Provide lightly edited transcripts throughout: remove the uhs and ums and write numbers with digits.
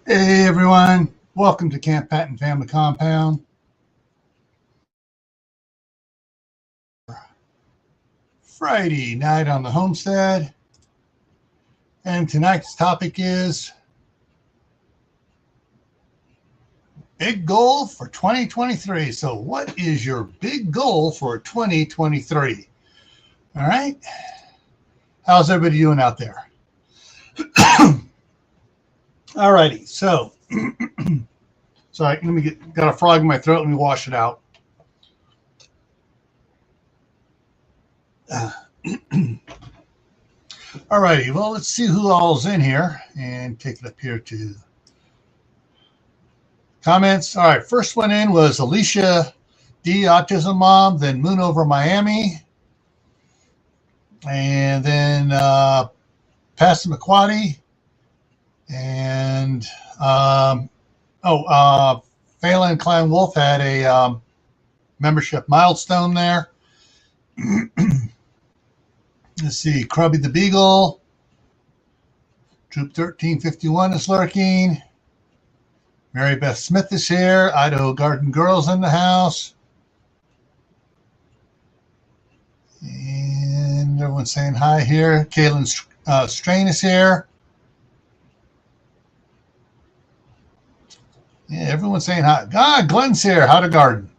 Hey everyone, welcome to Camppatton Family Compound. Friday night on the Homestead, and tonight's topic is big goal for 2023. So what is your big goal for 2023? All right, how's everybody doing out there? All righty, so sorry, got a frog in my throat. Let me wash it out. All righty, well, let's see who all's in here and take it up here to comments. All right, first one in was Alicia D, Autism Mom, then Moon Over Miami, and then Pastor McQuaddy, and Phelan Klein Wolf had a membership milestone there. Let's see, Crubby the Beagle, Troop 1351 is lurking. Mary Beth Smith is here. Idaho Garden Girls in the house. And everyone's saying hi here. Kaylin Strain is here. Yeah, everyone's saying hi. Glenn's here. How to garden.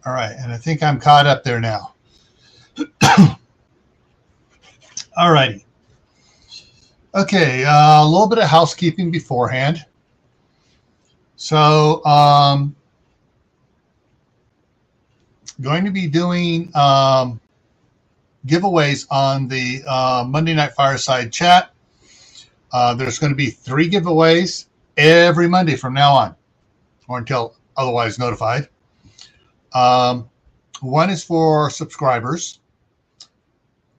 All right, and I think I'm caught up there now. All righty. Okay, a little bit of housekeeping beforehand. So, going to be doing giveaways on the Monday Night Fireside chat. There's going to be 3 giveaways every Monday from now on, or until otherwise notified. One is for subscribers,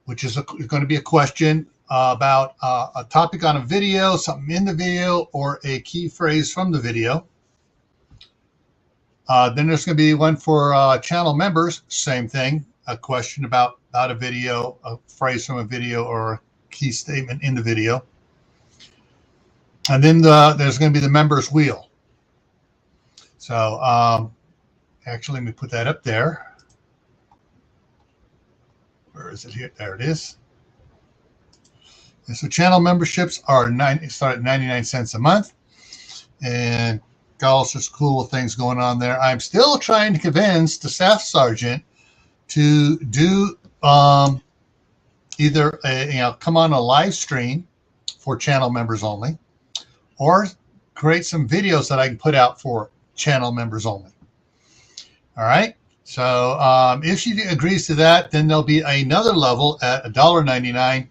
which is going to be a question about a topic on a video, something in the video, or a key phrase from the video. Then there's going to be one for channel members, same thing, a question about a video, a phrase from a video, or a key statement in the video. And then there's going to be the members wheel. So actually, let me put that up there. Where is it here? There it is. And so channel memberships start at 99 cents a month. And got all sorts of cool things going on there. I'm still trying to convince the staff sergeant to do either come on a live stream for channel members only, or create some videos that I can put out for channel members only. All right. So if she agrees to that, then there'll be another level at $1.99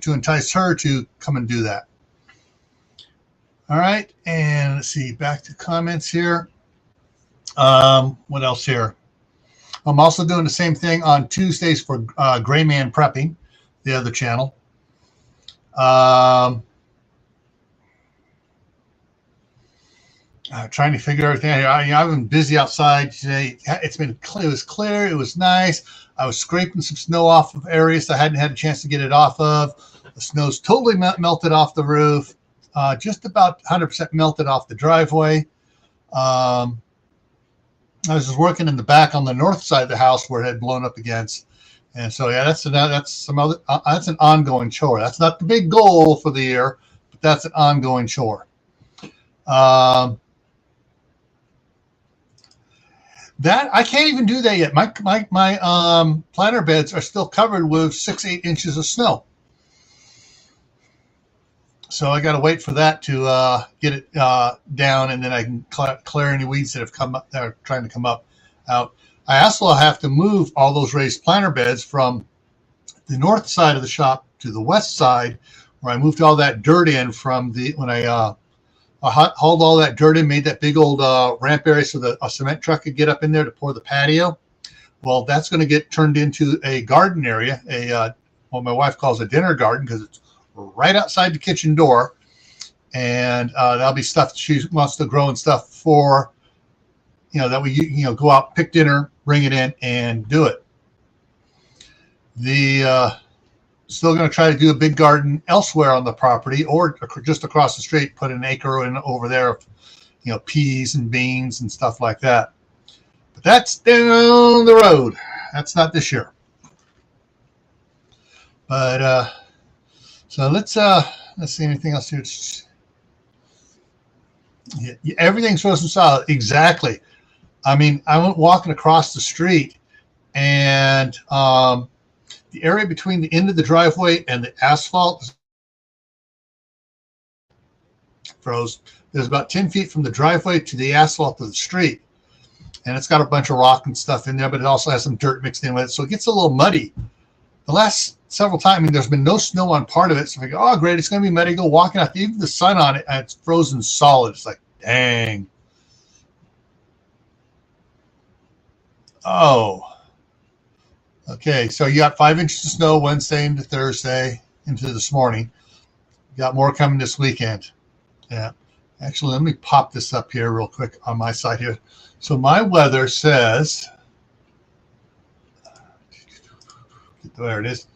to entice her to come and do that. All right, and let's see, back to comments here. What else here? I'm also doing the same thing on Tuesdays for Gray Man Prepping, the other channel. Trying to figure everything out here. I've been busy outside today. It was clear. It was nice. I was scraping some snow off of areas I hadn't had a chance to get it off of. The snow's totally melted off the roof. Just about 100% melted off the driveway. I was just working in the back on the north side of the house where it had blown up against. And so, yeah, that's an ongoing chore. That's not the big goal for the year, but that's an ongoing chore. That I can't even do that yet. My planter beds are still covered with 6-8 inches of snow. So I got to wait for that to get it down, and then I can clear any weeds that have come up, that are trying to come up out. I also have to move all those raised planter beds from the north side of the shop to the west side, where I moved all that dirt in from when I hauled all that dirt in, made that big old ramp area so a cement truck could get up in there to pour the patio. Well, that's going to get turned into a garden area, what my wife calls a dinner garden, because it's right outside the kitchen door. And that'll be stuff she wants to grow and stuff for, that we, go out, pick dinner, bring it in, and do it. still going to try to do a big garden elsewhere on the property, or just across the street, put an acre in over there of, peas and beans and stuff like that. But that's down the road. That's not this year. But so let's see anything else here. Yeah, everything's frozen solid. Exactly. I mean, I went walking across the street, and the area between the end of the driveway and the asphalt froze. There's about 10 feet from the driveway to the asphalt of the street. And it's got a bunch of rock and stuff in there, but it also has some dirt mixed in with it. So it gets a little muddy. The last several times, I mean, there's been no snow on part of it. So I go, oh, great, it's going to be muddy. Go walking out, even the sun on it, and it's frozen solid. It's like, dang. Oh. Okay, so you got 5 inches of snow Wednesday into Thursday into this morning. You got more coming this weekend. Yeah. Actually, let me pop this up here real quick on my side here. So my weather says, there it is.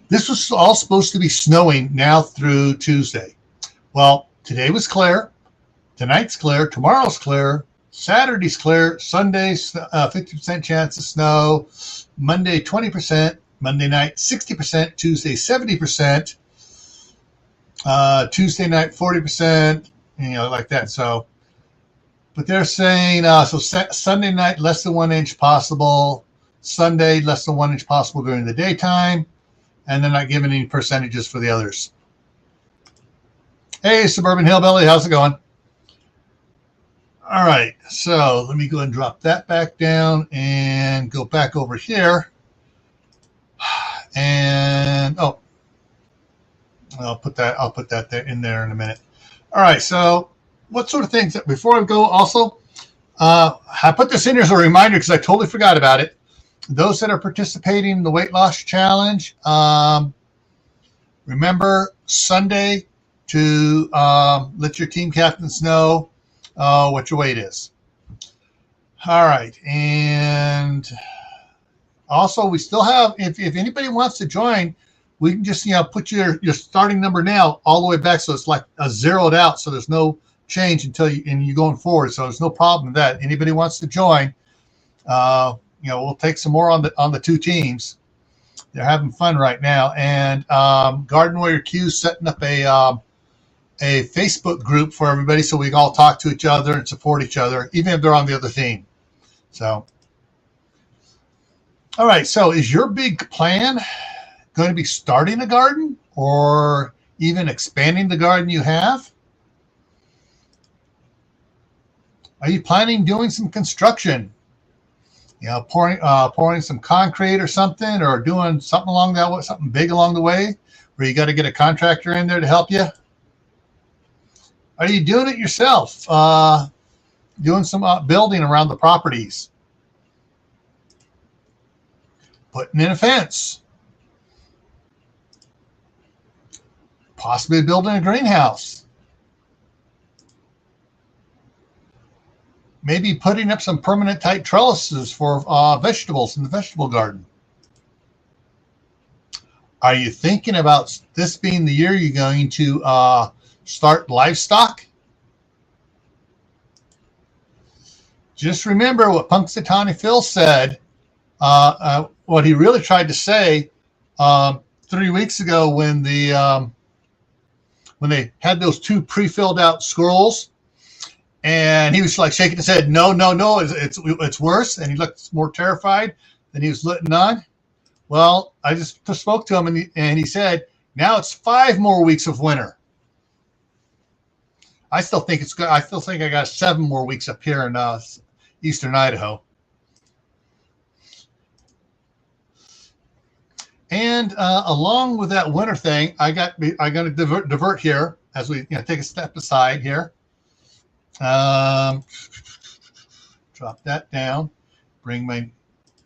This was all supposed to be snowing now through Tuesday. Well, today was clear. Tonight's clear. Tomorrow's clear. Saturday's clear. Sunday's 50% chance of snow. Monday, 20%. Monday night, 60%. Tuesday, 70%. Tuesday night, 40%. Like that. So, but they're saying, Sunday night, less than 1 inch possible. Sunday, less than 1 inch possible during the daytime. And they're not giving any percentages for the others. Hey, Suburban Hillbilly, how's it going? All right, so let me go and drop that back down and go back over here. And I'll put that there in a minute. All right, so what sort of things before I go also, I put this in here as a reminder because I totally forgot about it. Those that are participating in the weight loss challenge, remember Sunday to let your team captains know what your weight is. All right, and also we still have, if anybody wants to join, we can just put your starting number now all the way back, so it's like zeroed out, so there's no change until you're going forward. So there's no problem with that. Anybody wants to join, we'll take some more on the two teams. They're having fun right now, and Garden Warrior Q's setting up a Facebook group for everybody, so we can all talk to each other and support each other, even if they're on the other team. So, all right. So, is your big plan going to be starting a garden, or even expanding the garden you have? Are you planning doing some construction? Pouring some concrete or something, or doing something along that way, something big along the way, where you got to get a contractor in there to help you? Are you doing it yourself? Doing some building around the properties? Putting in a fence? Possibly building a greenhouse? Maybe putting up some permanent type trellises for vegetables in the vegetable garden. Are you thinking about this being the year you're going to start livestock? Just remember what Punxsutawney Phil said, what he really tried to say 3 weeks ago when they had those 2 pre-filled out scrolls. And he was like shaking his head, no, it's worse. And he looked more terrified than he was letting on. Well, I just spoke to him, and he said, now it's 5 more weeks of winter. I still think it's good. I still think I got 7 more weeks up here in eastern Idaho. And along with that winter thing, I'm going to divert here as we take a step aside here. Drop that down. Bring my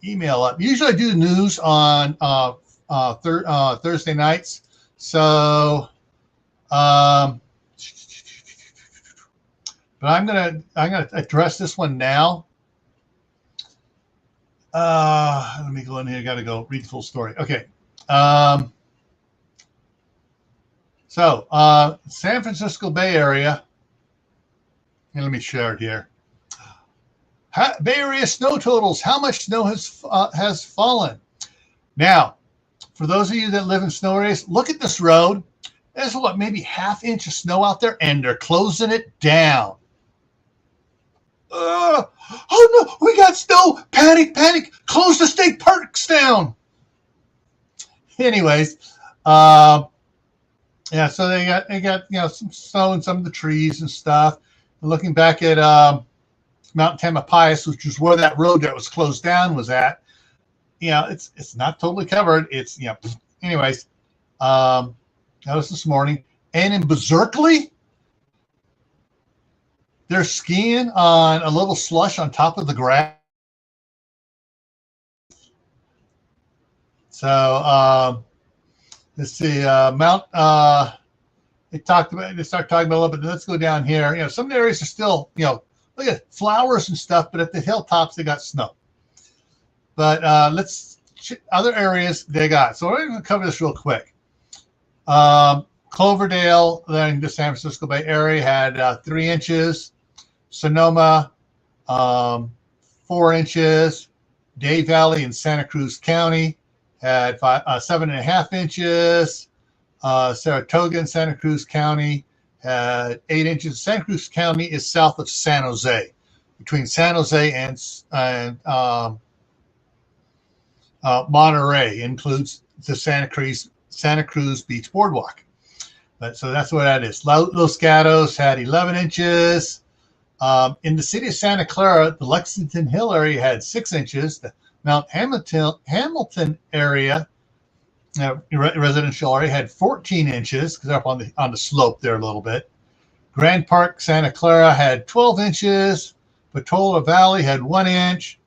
email up. Usually I do news on Thursday nights. So, but I'm gonna address this one now. Let me go in here. Got to go read the full story. Okay. San Francisco Bay Area. And let me share it here. Bay Area snow totals. How much snow has fallen? Now, for those of you that live in snow areas, look at this road. There's what, maybe ½ inch of snow out there, and they're closing it down. Oh no, we got snow! Panic, panic! Close the state parks down. Anyways, so they got some snow in some of the trees and stuff. And looking back at Mount Tamalpais, which is where that road that was closed down was at. It's not totally covered. It's anyways, that was this morning. And in Berkeley, they're skiing on a little slush on top of the grass. So let's see, Mount. They started talking about a little bit. Let's go down here. Some areas are still, look at flowers and stuff, but at the hilltops they got snow. But other areas they got. So we're going to cover this real quick. Cloverdale, then the San Francisco Bay Area, had 3 inches. Sonoma, 4 inches. Day Valley in Santa Cruz County had 7.5 inches. Saratoga in Santa Cruz County had 8 inches. Santa Cruz County is south of San Jose, between San Jose and Monterey. Includes the Santa Cruz Beach Boardwalk. So that's what that is. Los Gatos had 11 inches. In the city of Santa Clara, the Lexington Hill area had 6 inches. The Mount Hamilton area, residential area, had 14 inches because they're up on the slope there a little bit. Grand Park, Santa Clara had 12 inches. Patola Valley had 1 inch.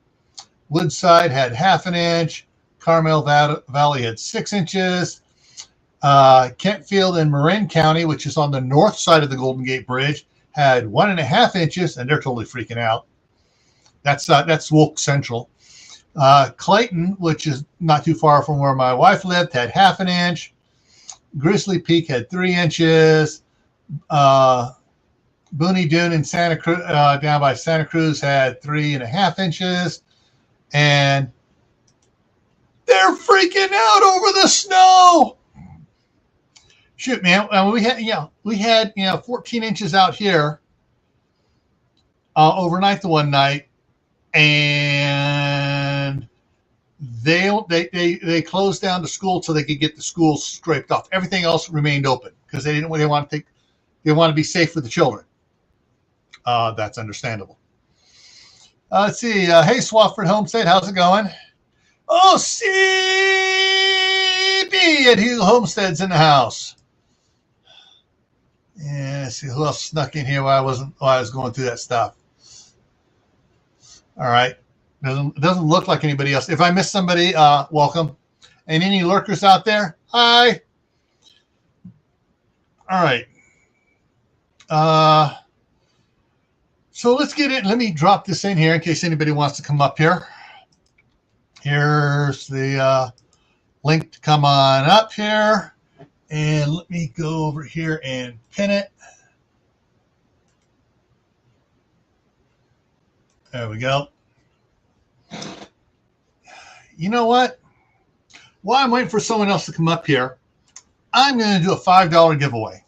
Woodside had ½ inch. Carmel Valley had 6 inches. Kentfield in Marin County, which is on the north side of the Golden Gate Bridge, had 1.5 inches, and they're totally freaking out. That's Wolk Central. Clayton, which is not too far from where my wife lived, had ½ inch. Grizzly Peak had 3 inches. Booney Dune in Santa Cruz, down by Santa Cruz, had 3.5 inches, and they're freaking out over the snow. Shoot, man, we had 14 inches out here overnight the one night, and they closed down the school so they could get the school scraped off. Everything else remained open because they want to be safe for the children. That's understandable. Let's see. Hey, Swafford Homestead, how's it going? Oh, CB at Hugh Homestead's in the house. Yeah, let's see who else snuck in here while I was going through that stuff. All right. Doesn't look like anybody else. If I missed somebody, welcome. And any lurkers out there, hi. All right. So let's get it. Let me drop this in here in case anybody wants to come up here. Here's the link to come on up here. And let me go over here and pin it. There we go. You know what? While I'm waiting for someone else to come up here, I'm going to do a $5 giveaway.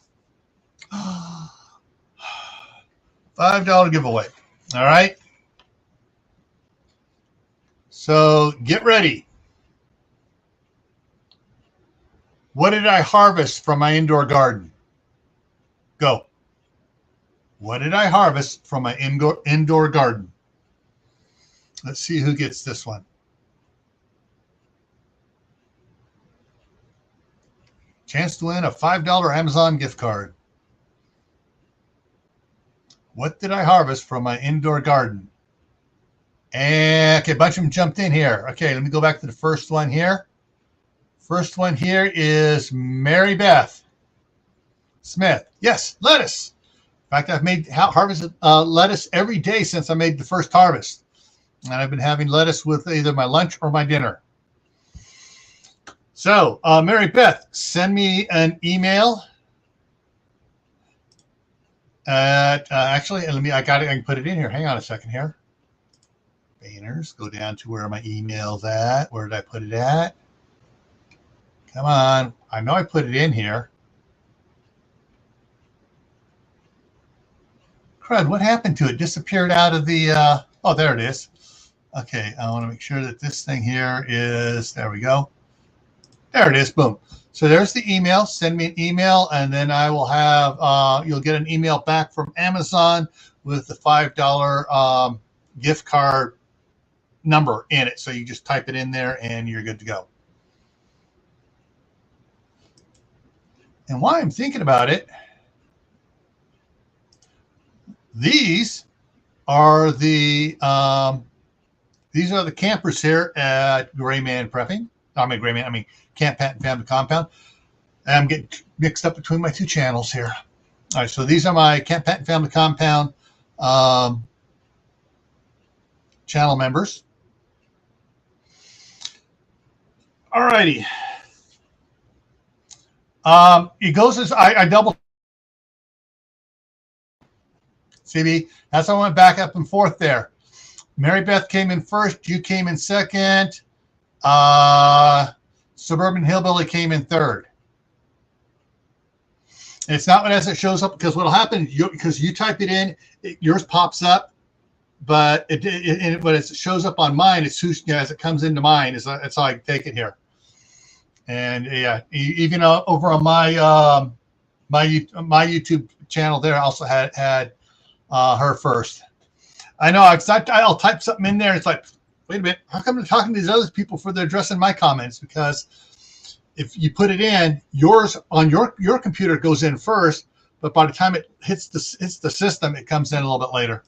$5 giveaway. All right. So get ready. What did I harvest from my indoor garden? Go. What did I harvest from my indoor garden? Let's see who gets this one. Chance to win a $5 Amazon gift card. What did I harvest from my indoor garden? And, okay, a bunch of them jumped in here. Okay, let me go back to the first one here. First one here is Mary Beth Smith. Yes, lettuce. In fact, I've harvested lettuce every day since I made the first harvest. And I've been having lettuce with either my lunch or my dinner. So, Mary Beth, send me an email. Actually, I got it. I can put it in here. Hang on a second here. Banners. Go down to where my email's at. Where did I put it at? Come on. I know I put it in here. Crud, what happened to it? Disappeared out of the, oh, there it is. Okay, I want to make sure that this thing here is, there we go. There it is, boom. So there's the email. Send me an email, and then I will have, you'll get an email back from Amazon with the $5 gift card number in it. So you just type it in there, and you're good to go. And while I'm thinking about it, these are the campers here at Camppatton Prepping. I mean Camppatton Family Compound. I'm getting mixed up between my two channels here. All right, so these are my Camppatton Family Compound channel members. All righty. It goes as I double. CB, that's how I went back up and forth there. Mary Beth came in first. You came in second. Suburban Hillbilly came in third. It's not as it shows up, because what will happen, because you type it in, yours pops up, but when it shows up on mine, it's as it comes into mine. That's how I take it here. And yeah, even over on my my YouTube channel there, I also had her first. I know I'll type something in there. It's like, wait a minute, how come I'm talking to these other people for their addressing my comments? Because if you put it in, yours on your computer goes in first, but by the time it hits the system, it comes in a little bit later.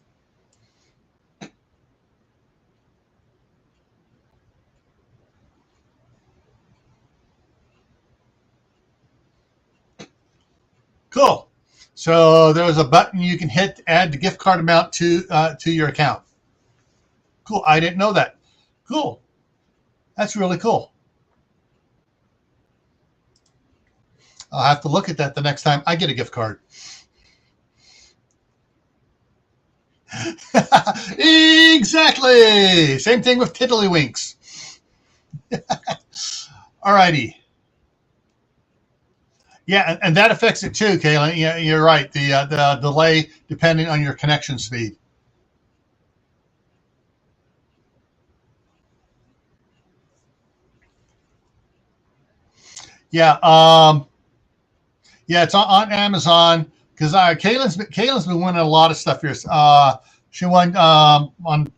Cool. So there's a button you can hit to add the gift card amount to your account. Cool. I didn't know that. Cool. That's really cool. I'll have to look at that the next time I get a gift card. Exactly. Same thing with Tiddlywinks. All righty. Yeah, and that affects it too, Kaylin. Yeah, you're right. The delay depending on your connection speed. Yeah, yeah, it's on Amazon, because Kaylin's been winning a lot of stuff here. She won on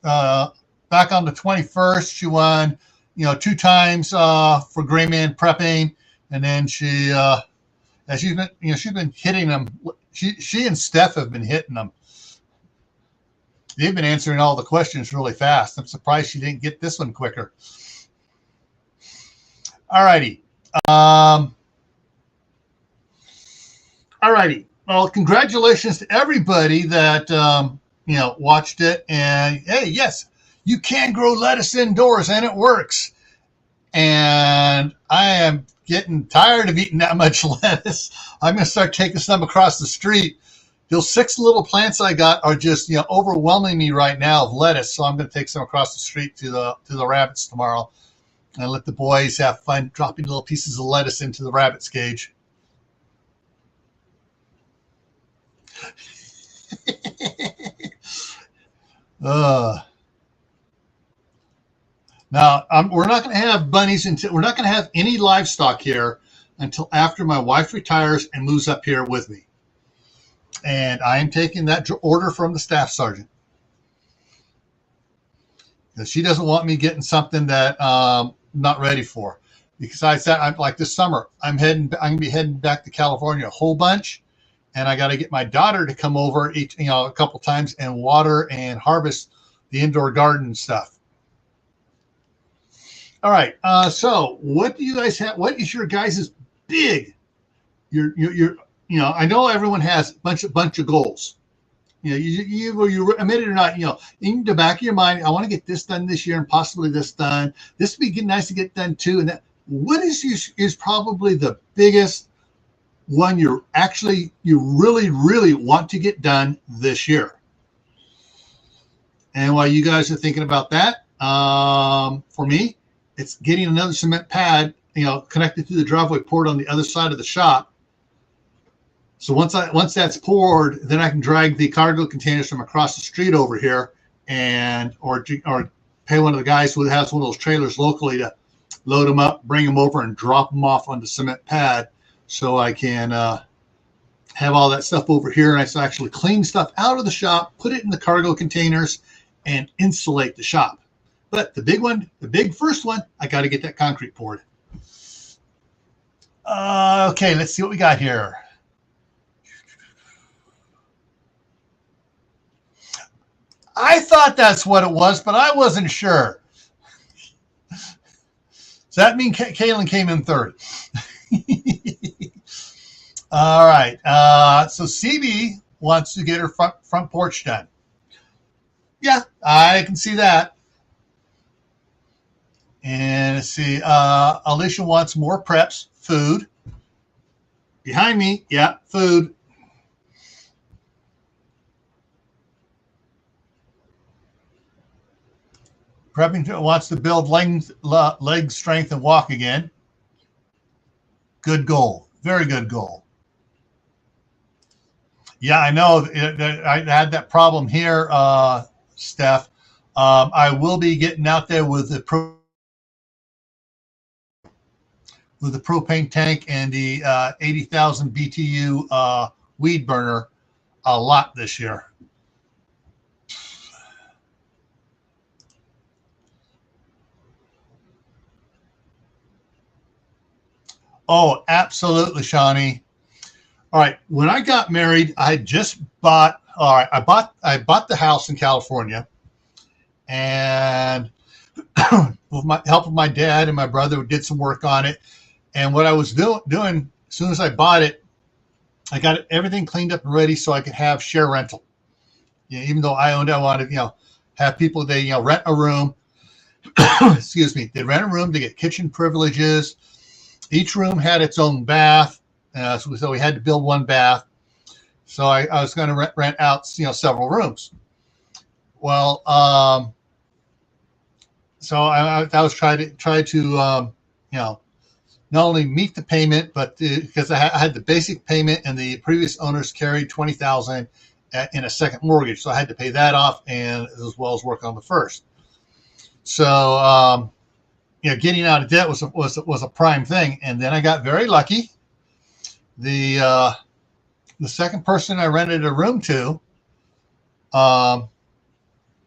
back on the 21st. She won, 2 times for Gray Man Prepping. And then she's been hitting them. She and Steph have been hitting them. They've been answering all the questions really fast. I'm surprised she didn't get this one quicker. All righty. All righty. Well, congratulations to everybody that watched it. And hey, yes, you can grow lettuce indoors, and it works. And I am getting tired of eating that much lettuce. I'm going to start taking some across the street. Those 6 little plants I got are just overwhelming me right now of lettuce. So I'm going to take some across the street to the rabbits tomorrow, and let the boys have fun dropping little pieces of lettuce into the rabbit's cage. Now, we're not going to have bunnies we're not going to have any livestock here until after my wife retires and moves up here with me. And I am taking that order from the staff sergeant, because she doesn't want me getting something that I'm not ready for. Because I said, I'm like, this summer, I'm going to be heading back to California a whole bunch, and I got to get my daughter to come over a couple times and water and harvest the indoor garden stuff. All right. So what do you guys have? What is your guys' big? I know everyone has a bunch of goals. whether you admit it or not, in the back of your mind, I want to get this done this year and possibly this done. This would be nice to get done too. And that, what is probably the biggest one you really, really want to get done this year? And while you guys are thinking about that, for me, it's getting another cement pad, connected to the driveway, poured on the other side of the shop. So once that's poured, then I can drag the cargo containers from across the street over here, or pay one of the guys who has one of those trailers locally to load them up, bring them over, and drop them off on the cement pad, so I can have all that stuff over here, and I actually clean stuff out of the shop, put it in the cargo containers, and insulate the shop. But the big first one, I got to get that concrete poured. Okay, let's see what we got here. I thought that's what it was, but I wasn't sure. Does that mean Kaylin came in third? All right. So CB wants to get her front porch done. Yeah, I can see that. And let's see. Alicia wants more preps, food. Behind me, yeah, food. Prepping wants to build leg strength and walk again. Good goal. Very good goal. Yeah, I know. I had that problem here, Steph. I will be getting out there with the propane tank and the 80,000 BTU weed burner a lot this year. Oh, absolutely, Shawnee. All right. When I got married, I just bought. All right, I bought the house in California, and with my help of my dad and my brother, we did some work on it. And what I was doing as soon as I bought it, I got everything cleaned up and ready so I could have share rental. Even though I owned, I wanted have people rent a room. Excuse me. They rent a room to get kitchen privileges. Each room had its own bath, so we had to build one bath. So I was going to rent out, several rooms. Well, so I was trying to not only meet the payment, but because I had the basic payment, and the previous owners carried $20,000 in a second mortgage, so I had to pay that off, and as well as work on the first. So. Getting out of debt was a prime thing, and then I got very lucky. The second person I rented a room to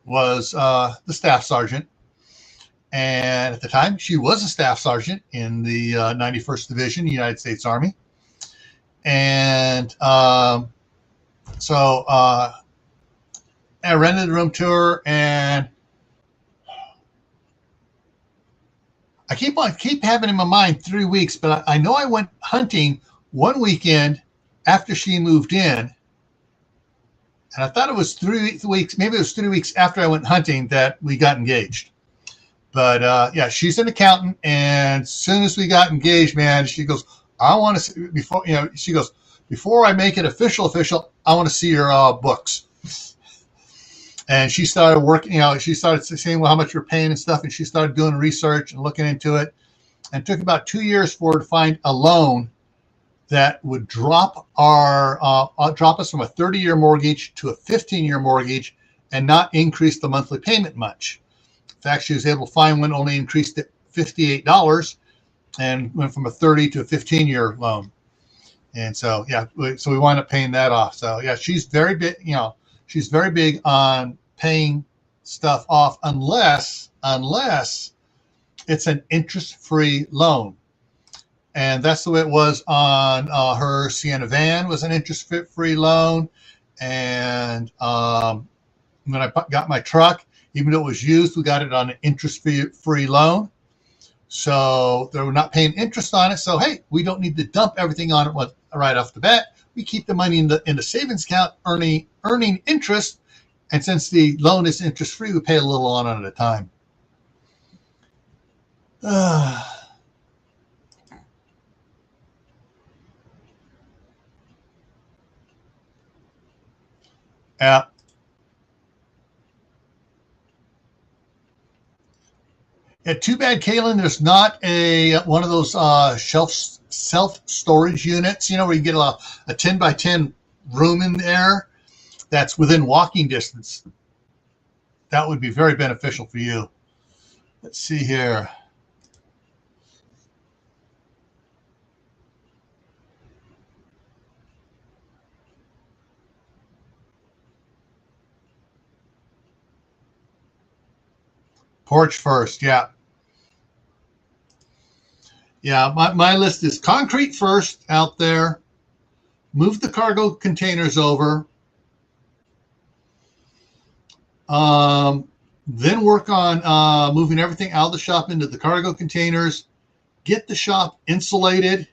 was the staff sergeant, and at the time she was a staff sergeant in the 91st Division, United States Army, and so I rented the room to her, and I keep having in my mind 3 weeks, but I know I went hunting one weekend after she moved in, and I thought it was 3 weeks. Maybe it was 3 weeks after I went hunting that we got engaged. But yeah, she's an accountant, and as soon as we got engaged, man, she goes, "I want to see before She goes, "Before I make it official, I want to see your books." And she started working, she started seeing how much we're paying and stuff, and she started doing research and looking into it. And it took about 2 years for her to find a loan that would drop us from a 30-year mortgage to a 15-year mortgage and not increase the monthly payment much. In fact, she was able to find one only increased it $58 and went from a 30 to a 15-year loan. And so, yeah, so we wound up paying that off. So, yeah, she's very big, she's very big on paying stuff off unless it's an interest-free loan. And that's the way it was on her Sienna van, was an interest-free loan. And when I got my truck, even though it was used, we got it on an interest-free loan. So they were not paying interest on it. So, hey, we don't need to dump everything on it right off the bat. we keep the money in the savings account, earning interest. And since the loan is interest free, we pay a little on it at a time. Yeah. Yeah, too bad, Kaylin, there's not one of those self-storage units, where you get a 10 by 10 room in there that's within walking distance. That would be very beneficial for you. Let's see here. Porch first, yeah. Yeah, my list is concrete first out there. Move the cargo containers over. Then work on moving everything out of the shop into the cargo containers. Get the shop insulated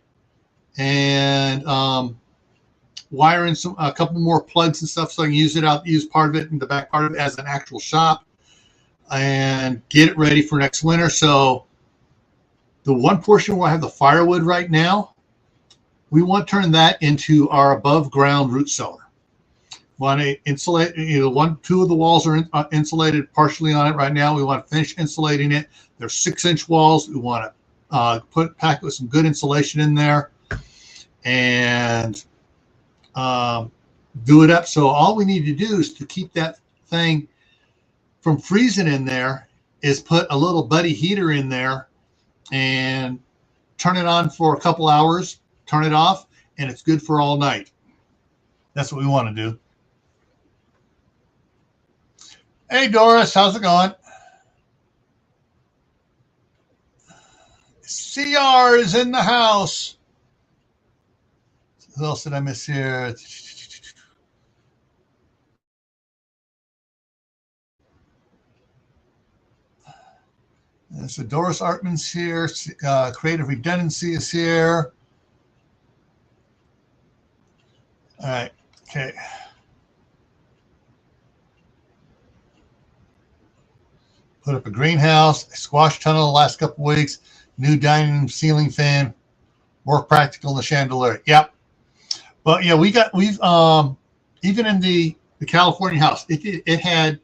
and wire in a couple more plugs and stuff so I can use part of it in the back part of it as an actual shop, and get it ready for next winter. So the one portion where I have the firewood right now, we want to turn that into our above ground root cellar. Want to insulate, two of the walls are insulated partially on it right now. We want to finish insulating it. They're 6-inch walls. We want to pack it with some good insulation in there and do it up. So all we need to do is to keep that thing from freezing in there is put a little buddy heater in there and turn it on for a couple hours, turn it off, and it's good for all night. That's what we want to do. Hey, Doris, how's it going? CR is in the house. What else did I miss here? So Doris Artman's here. Creative Redundancy is here. All right. Okay. Put up a greenhouse, a squash tunnel the last couple of weeks, new dining room ceiling fan, more practical than the chandelier. Yep. But yeah, we've even in the California house, it had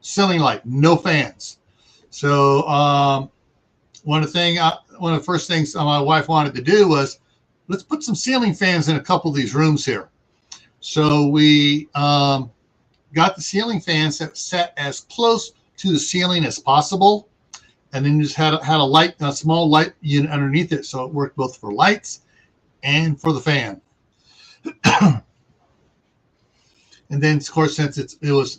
ceiling light, no fans. So one of the first things my wife wanted to do was, let's put some ceiling fans in a couple of these rooms here. So we got the ceiling fans that set as close to the ceiling as possible, and then just had a small light unit underneath it, so it worked both for lights and for the fan. And then, of course, since it was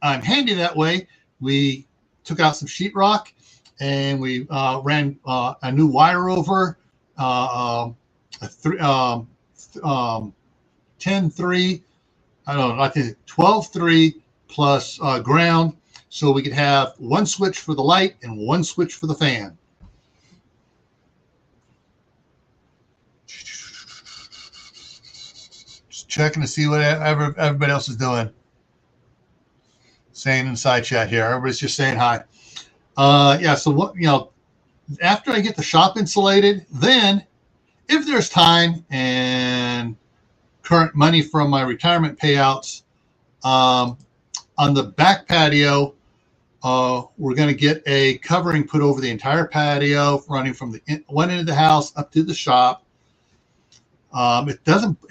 I'm handy that way, we took out some sheetrock and we ran a new wire over a 10-3, I don't know, I think 12-3 plus ground, so we could have one switch for the light and one switch for the fan. Just checking to see what everybody else is doing. Saying in side chat here, everybody's just saying hi. Yeah, so what, after I get the shop insulated, then if there's time and current money from my retirement payouts, on the back patio, we're going to get a covering put over the entire patio, running from the one end of the house up to the shop. It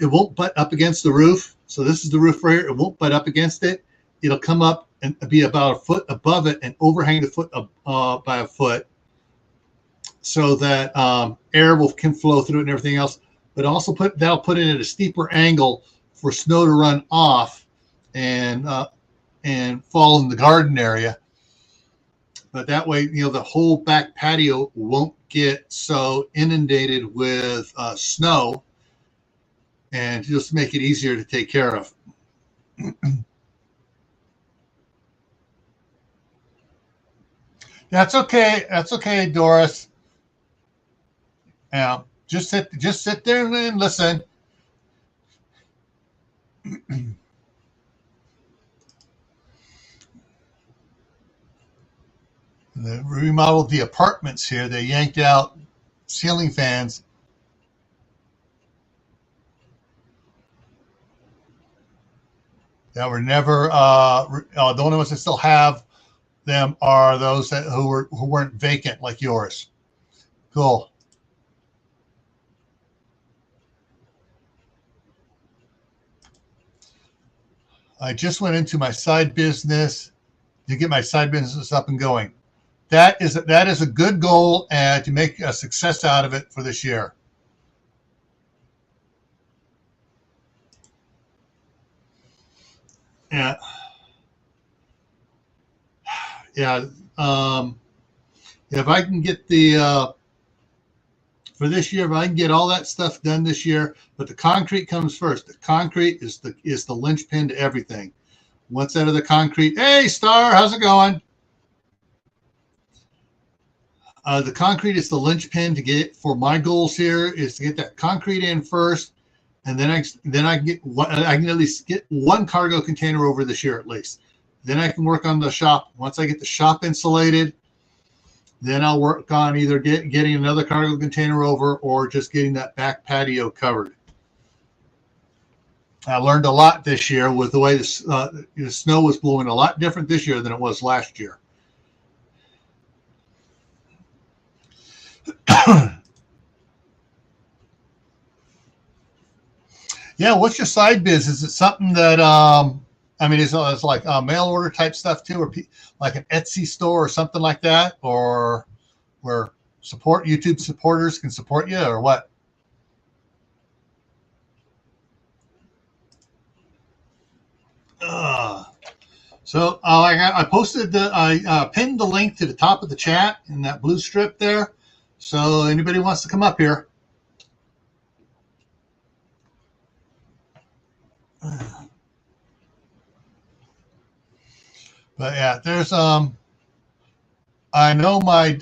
won't butt up against the roof. So this is the roof right here. It won't butt up against it. It'll come up and be about a foot above it and overhang the foot by a foot, so that air can flow through it and everything else. But also that'll put it at a steeper angle for snow to run off and fall in the garden area. But that way, the whole back patio won't get so inundated with snow, and just make it easier to take care of. That's okay. That's okay, Doris. Yeah, just sit there and listen. They remodeled the apartments here. They yanked out ceiling fans. That were never, the only ones that still have them are those who weren't vacant like yours. Cool. I just went into my side business to get my side business up and going. That is a good goal and to make a success out of it for this year. Yeah. Yeah. If I can get for this year, if I can get all that stuff done this year, but the concrete comes first. The concrete is the linchpin to everything. Once out of the concrete, hey Star, how's it going? The concrete is the linchpin to get for my goals here is to get that concrete in first, and then I can at least get one cargo container over this year at least. Then I can work on the shop. Once I get the shop insulated, then I'll work on either getting another cargo container over or just getting that back patio covered. I learned a lot this year with the way the snow was blowing a lot different this year than it was last year. Yeah, what's your side business? Is it something that it's like mail order type stuff too, or like an Etsy store or something like that, or where YouTube supporters can support you, or what? So I posted I pinned the link to the top of the chat in that blue strip there. So anybody wants to come up here. But yeah, there's I know my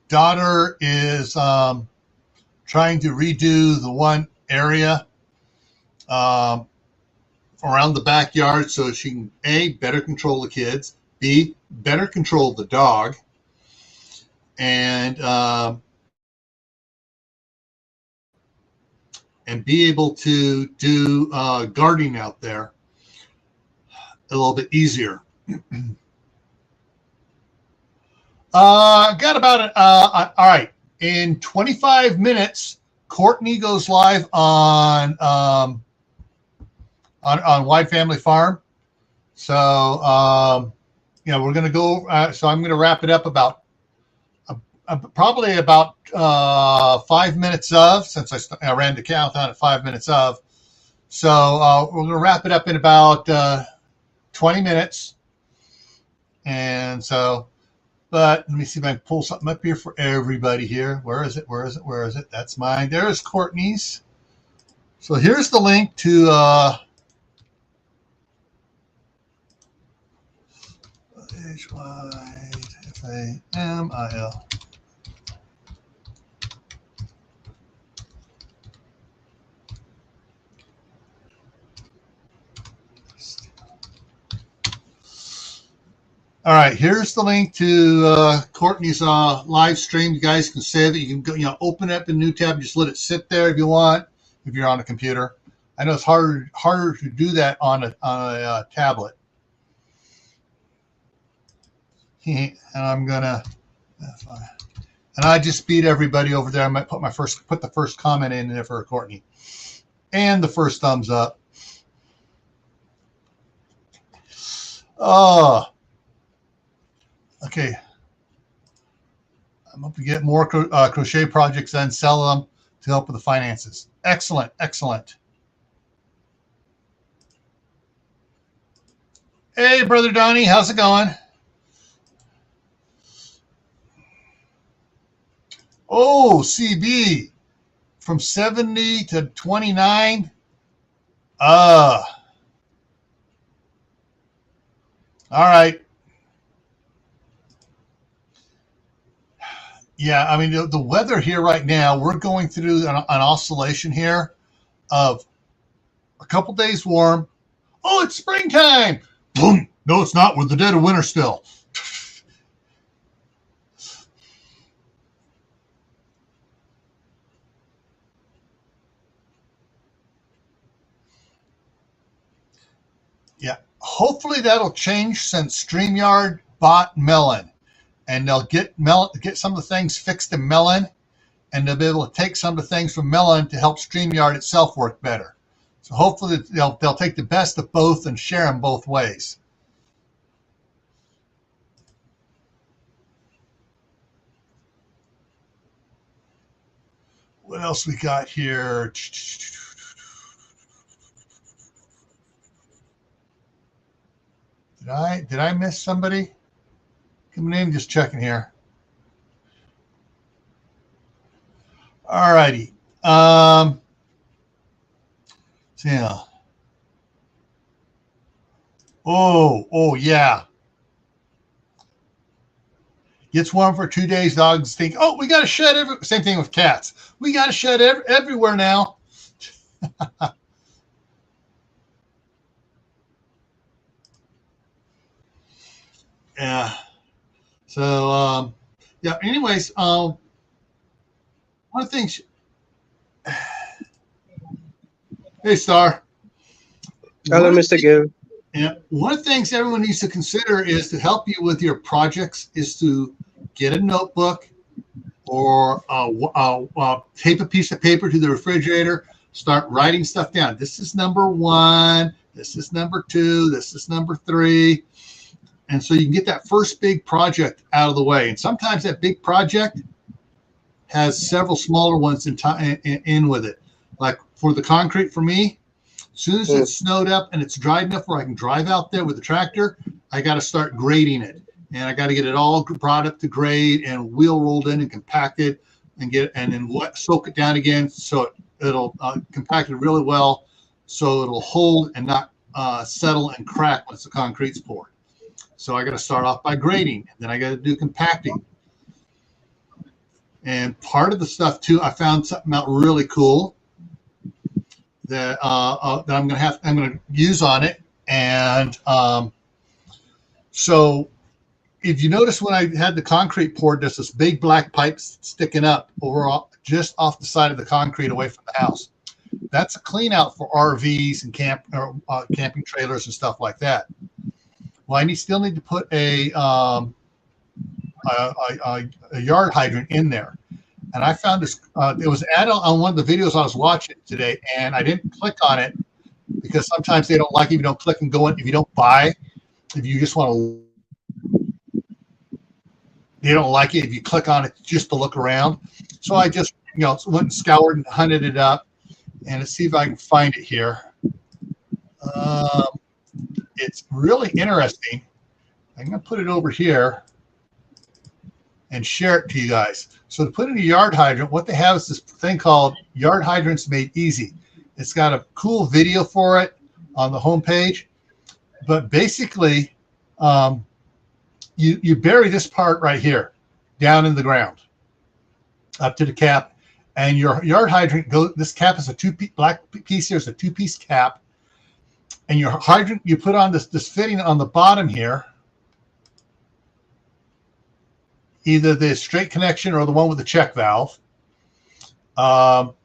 daughter is trying to redo the one area around the backyard so she can A, better control the kids, B, better control the dog, and be able to do gardening out there a little bit easier. Got about it. All right. In 25 minutes, Courtney goes live on Wide Family Farm. So, we're going to go. So I'm going to wrap it up about probably about 5 minutes of, since I ran the countdown at 5 minutes of. So we're going to wrap it up in about 20 minutes. And so, but let me see if I can pull something up here for everybody here. Where is it? Where is it? Where is it? That's mine. There's Courtney's. So here's the link to HYFAMIL. All right, here's the link to Courtney's live stream. You guys can save it. You can go, open up a new tab. Just let it sit there if you want. If you're on a computer, I know it's harder to do that on a tablet. And I'm gonna, and I just beat everybody over there. I might put the first comment in there for Courtney, and the first thumbs up. Okay, I'm going to get more crochet projects and sell them to help with the finances. Excellent, excellent. Hey, Brother Donnie, how's it going? Oh, CB, from 70 to 29. All right. Yeah, I mean, the weather here right now, we're going through an oscillation here of a couple days warm. Oh, it's springtime. Boom. No, it's not. We're the dead of winter still. Yeah. Hopefully that'll change since StreamYard bought Melon. And they'll get some of the things fixed in Melon, and they'll be able to take some of the things from Melon to help StreamYard itself work better. So hopefully they'll take the best of both and share them both ways. What else we got here? Did I miss somebody? Coming in, just checking here. All righty. Yeah. Oh, yeah. Gets warm for 2 days. Dogs think, oh, we got to shed same thing with cats. We got to shed everywhere now. Yeah. So, yeah, anyways, one of the things, hey, Star. Hello, Mr. Gill. Yeah, one of the things everyone needs to consider is to help you with your projects is to get a notebook or tape a piece of paper to the refrigerator, start writing stuff down. This is number 1, this is number 2, this is number 3. And so you can get that first big project out of the way. And sometimes that big project has several smaller ones in with it. Like for the concrete for me, as soon as it's snowed up and it's dried enough where I can drive out there with the tractor, I got to start grading it. And I got to get it all brought up to grade and wheel rolled in and compacted and then soak it down again so it'll compact it really well so it'll hold and not settle and crack once the concrete's poured. So I got to start off by grading, and then I got to do compacting. And part of the stuff too, I found something out really cool that I'm going to use on it. And so if you notice when I had the concrete poured, there's this big black pipe sticking up just off the side of the concrete away from the house. That's a clean out for RVs and camping trailers and stuff like that. Well, I still need to put a yard hydrant in there. And I found this, it was added on one of the videos I was watching today, and I didn't click on it because sometimes they don't like it if you don't click and go in. If you don't buy, if you just want to, they don't like it if you click on it just to look around. So I just, went and scoured and hunted it up, and let's see if I can find it here. It's really interesting. I'm going to put it over here and share it to you guys. So to put in a yard hydrant, what they have is this thing called Yard Hydrants Made Easy. It's got a cool video for it on the homepage. But basically, you bury this part right here down in the ground up to the cap. And your yard hydrant this cap is a black piece here is a 2-piece cap. And your hydrant, you put on this fitting on the bottom here, either the straight connection or the one with the check valve.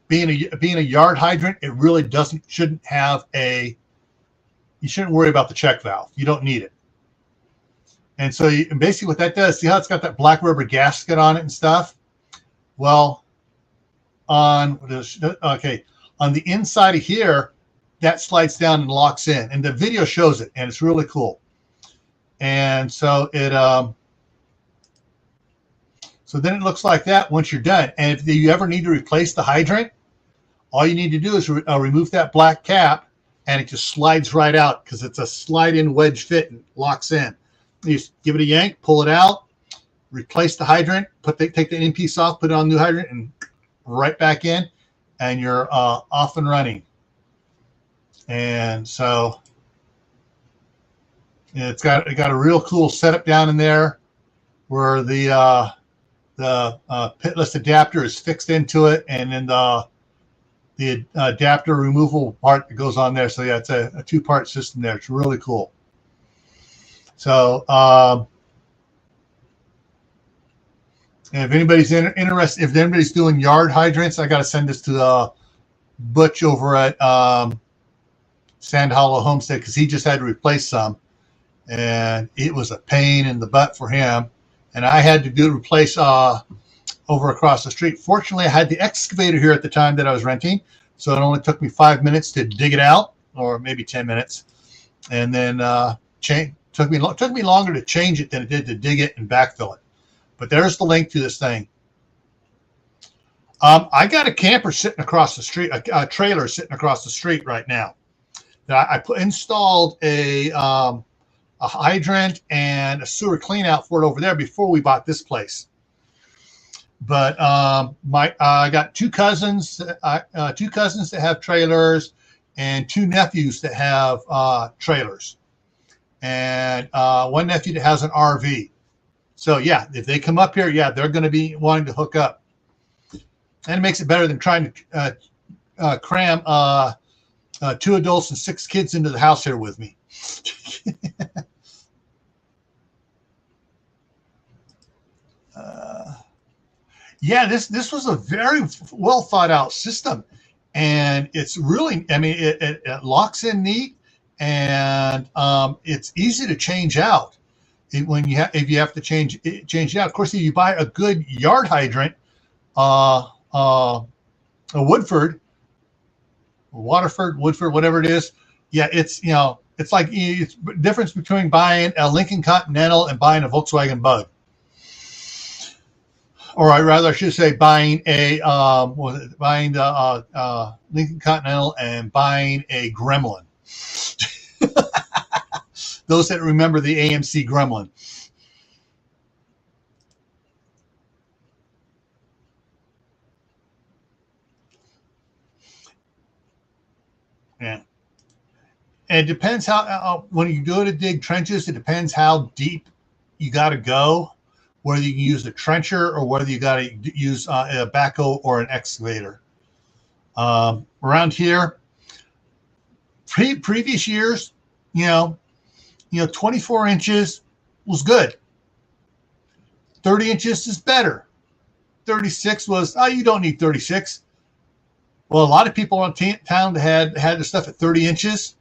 Being a yard hydrant, it really shouldn't you shouldn't worry about the check valve. You don't need it. And so basically what that does, see how it's got that black rubber gasket on it and stuff? Well, on the inside of here, that slides down and locks in, and the video shows it, and it's really cool. And so so then it looks like that once you're done. And if you ever need to replace the hydrant, all you need to do is remove that black cap, and it just slides right out because it's a slide-in wedge fit and locks in. You just give it a yank, pull it out, replace the hydrant, take the end piece off, put it on a new hydrant, and right back in, and you're off and running. And so it got a real cool setup down in there where the pitless adapter is fixed into it, and then the the adapter removal part that goes on there. So yeah, it's a two-part system there. It's really cool. So if anybody's interested, if anybody's doing yard hydrants, I got to send this to Butch over at Sand Hollow Homestead, because he just had to replace some, and it was a pain in the butt for him. And I had to replace over across the street. Fortunately, I had the excavator here at the time that I was renting, so it only took me 5 minutes to dig it out, or maybe 10 minutes, and then took me longer to change it than it did to dig it and backfill it. But there's the link to this thing. I got a camper sitting across the street, a trailer sitting across the street right now. I installed a hydrant and a sewer clean out for it over there before we bought this place. But I got two cousins that have trailers, and two nephews that have trailers, and one nephew that has an RV. So yeah, if they come up here, yeah, they're going to be wanting to hook up, and it makes it better than trying to cram 2 adults and 6 kids into the house here with me. Yeah, this was a very well thought out system, and it's really, I mean, it locks in neat, and it's easy to change out. If you have to change it out. Of course, if you buy a good yard hydrant, a Waterford, whatever it is, yeah, it's like it's the difference between buying a Lincoln Continental and buying a Volkswagen Bug, or I should say buying the Lincoln Continental and buying a Gremlin. Those that remember the AMC Gremlin. Yeah. And it depends how, when you go to dig trenches, it depends how deep you got to go, whether you can use a trencher or whether you got to use a backhoe or an excavator. Around here, previous years, 24 inches was good. 30 inches is better. 36 was, you don't need 36. Well, a lot of people in town that had their stuff at 30 inches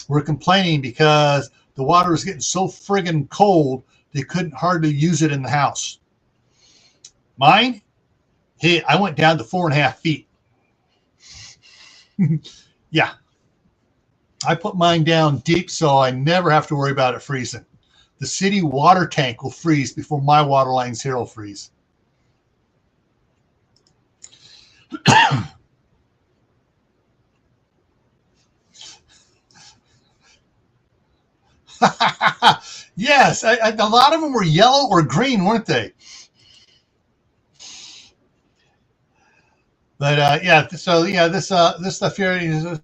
were complaining because the water was getting so friggin' cold they couldn't hardly use it in the house. Mine, hey, I went down to 4.5 feet. Yeah. I put mine down deep so I never have to worry about it freezing. The city water tank will freeze before my water lines here will freeze. Yes, a lot of them were yellow or green, weren't they? But yeah, so yeah, this stuff here is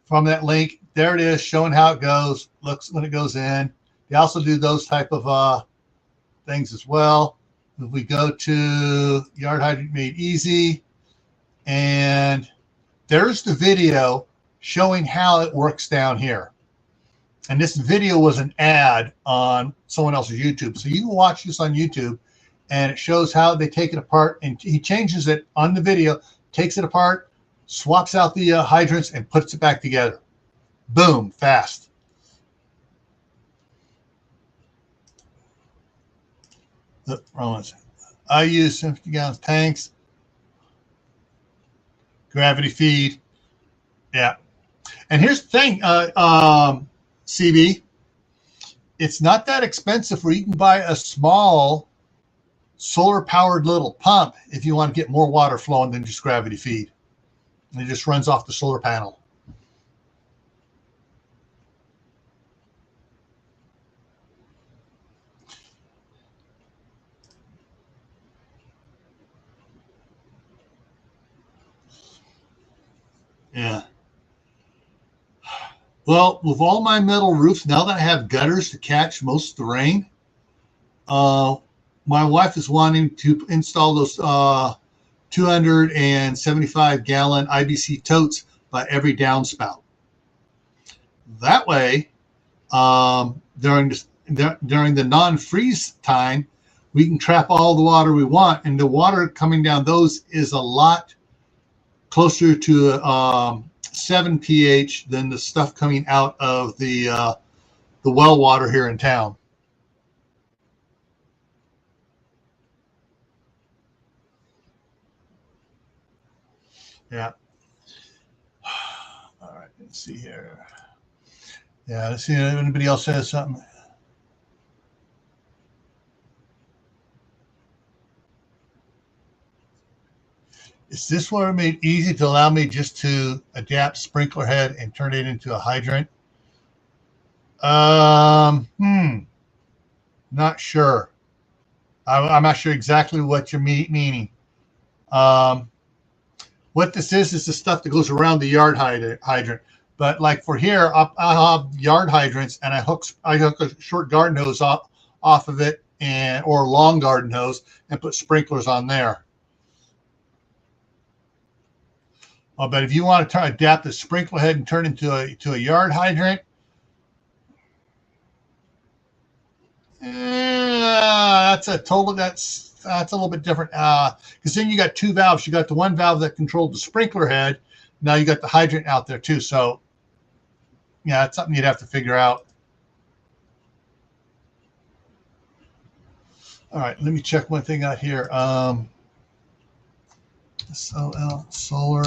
from that link. There it is, showing how it goes. Looks when it goes in. They also do those type of things as well. If we go to Yard Hydrant Made Easy, and there's the video showing how it works down here. And this video was an ad on someone else's YouTube. So you can watch this on YouTube, and it shows how they take it apart, and he changes it on the video, takes it apart, swaps out the hydrants, and puts it back together. Boom, fast. Look, wrong one. I use 50-gallon tanks. Gravity feed. Yeah. And here's the thing, CB. It's not that expensive where you can buy a small solar-powered little pump if you want to get more water flowing than just gravity feed. And it just runs off the solar panel. Yeah. Well, with all my metal roofs, now that I have gutters to catch most of the rain, my wife is wanting to install those 275-gallon IBC totes by every downspout. That way, during the non-freeze time, we can trap all the water we want, and the water coming down those is a lot closer to 7 pH than the stuff coming out of the well water here in town. Yeah. All right, let's see here. Yeah, let's see if anybody else says something. Is this one made easy to allow me just to adapt sprinkler head and turn it into a hydrant? Not sure. I'm not sure exactly what you're meaning. What this is the stuff that goes around the yard hydrant. But like for here, I'll have yard hydrants, and I hook a short garden hose off of it, or a long garden hose, and put sprinklers on there. But if you want to adapt the sprinkler head and turn it into a yard hydrant, that's a little bit different, because then you got two valves. You got the one valve that controlled the sprinkler head. Now you got the hydrant out there too. So yeah, that's something you'd have to figure out. All right, let me check one thing out here. Solar.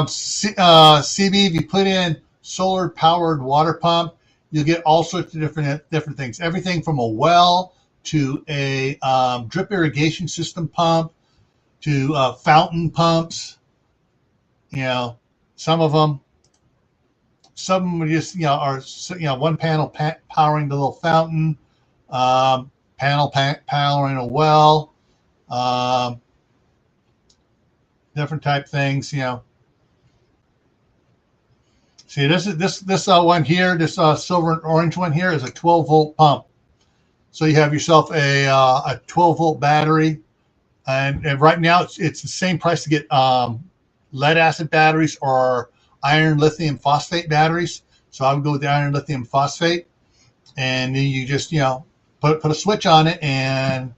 CB, if you put in solar powered water pump, you'll get all sorts of different things. Everything from a well to a drip irrigation system pump to fountain pumps. Some of them just are one panel powering the little fountain, panel powering a well. Different type things, See, this one here, this silver and orange one here is a 12-volt pump. So you have yourself a 12-volt battery, and right now it's the same price to get lead acid batteries or iron lithium phosphate batteries. So I would go with the iron lithium phosphate, and then you just put a switch on it and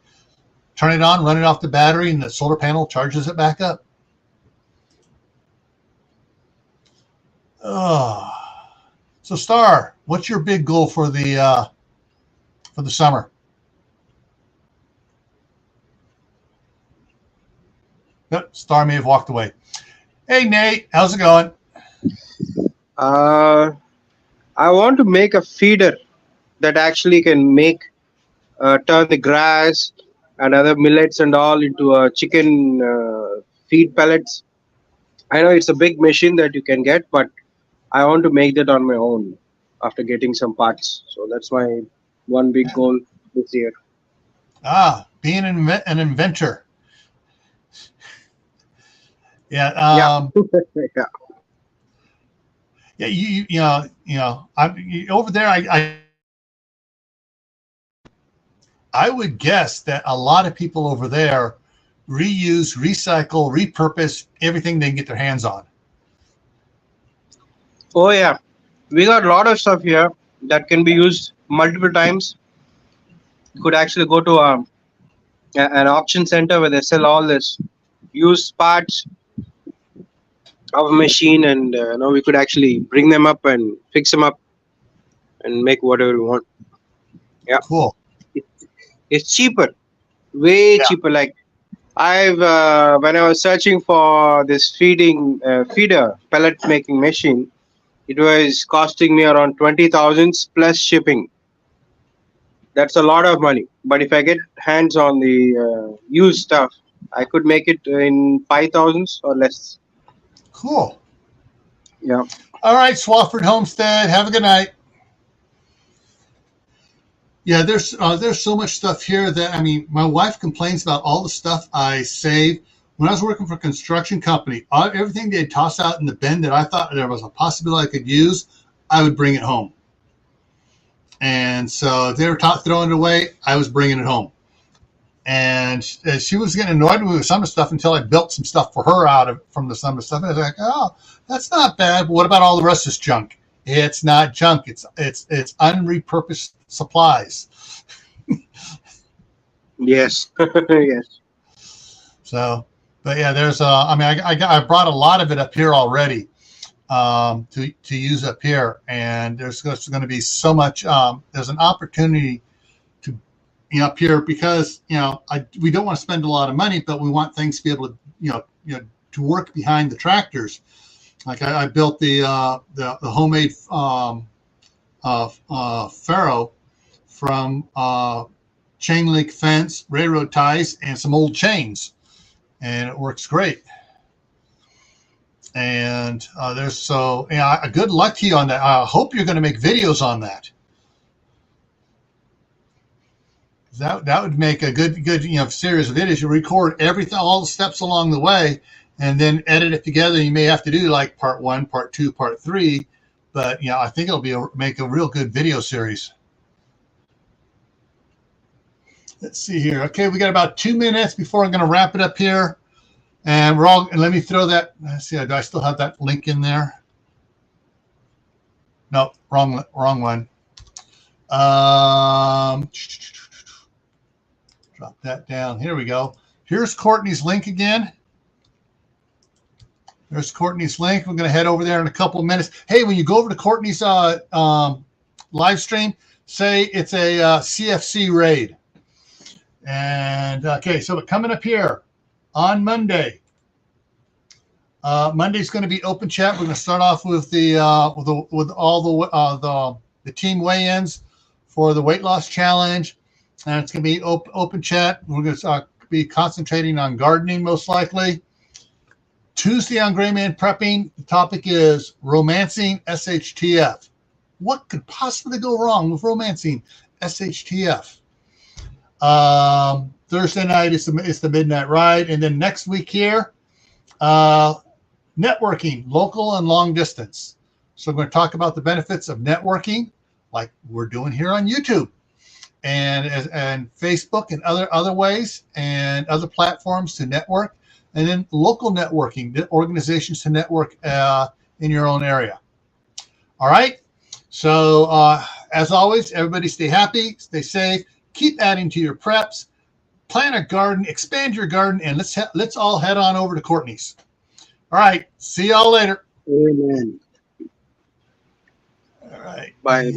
turn it on, run it off the battery, and the solar panel charges it back up. So Star, what's your big goal for the summer? Yep, Star may have walked away. Hey Nate, how's it going? I want to make a feeder that actually can turn the grass and other millets and all into a chicken feed pellets. I know it's a big machine that you can get, but I want to make that on my own after getting some parts. So that's my one big goal this year. Being an inventor. Yeah. Yeah. I'm over there. I would guess that a lot of people over there reuse, recycle, repurpose everything they can get their hands on. Oh yeah, we got a lot of stuff here that can be used multiple times. You could actually go to an auction center where they sell all this used parts of a machine, and we could actually bring them up and fix them up and make whatever we want. Yeah, cool. It's cheaper, way cheaper. Like when I was searching for this feeder pellet making machine, it was costing me around 20,000 plus shipping. That's a lot of money. But if I get hands on the used stuff, I could make it in 5,000 or less. Cool. Yeah. All right, Swafford Homestead. Have a good night. Yeah, there's so much stuff here that, I mean, my wife complains about all the stuff I save. When I was working for a construction company, everything they'd toss out in the bin that I thought there was a possibility I could use, I would bring it home. And so if they were throwing it away, I was bringing it home. And she was getting annoyed with some of the stuff until I built some stuff for her from some of the stuff. And I was like, oh, that's not bad. But what about all the rest of this junk? It's not junk. It's unrepurposed supplies. Yes. Yes. So, but yeah, there's I mean, I brought a lot of it up here already to use up here, and there's going to be so much. There's an opportunity to up here because we don't want to spend a lot of money, but we want things to be able to to work behind the tractors. Like I built the homemade Faro from chain link fence, railroad ties, and some old chains, and it works great. And good luck to you on that. I hope you're going to make videos on that. That would make a good series of videos. You record everything, all the steps along the way, and then edit it together. You may have to do like part 1, part 2, part 3, but I think it'll make a real good video series. Let's see here. Okay, we got about 2 minutes before I'm going to wrap it up here, and let me throw that. Let's see. Do I still have that link in there? No, wrong one. Drop that down. Here we go. Here's Courtney's link again. There's Courtney's link. We're going to head over there in a couple of minutes. Hey, when you go over to Courtney's live stream, say it's a CFC raid. And okay, so coming up here on Monday. Monday's going to be open chat. We're going to start off with all the team weigh-ins for the weight loss challenge. And it's going to be open chat. We're going to be concentrating on gardening, most likely. Tuesday on Gray Man Prepping, the topic is romancing SHTF. What could possibly go wrong with romancing SHTF? Thursday night is the Midnight Ride. And then next week here, networking, local and long distance. So we're going to talk about the benefits of networking, like we're doing here on YouTube. And Facebook and other ways and other platforms to network, and then local networking, organizations to network in your own area. All right. So as always, everybody stay happy, stay safe, keep adding to your preps, plant a garden, expand your garden, and let's all head on over to Courtney's. All right. See y'all later. Amen. All right. Bye.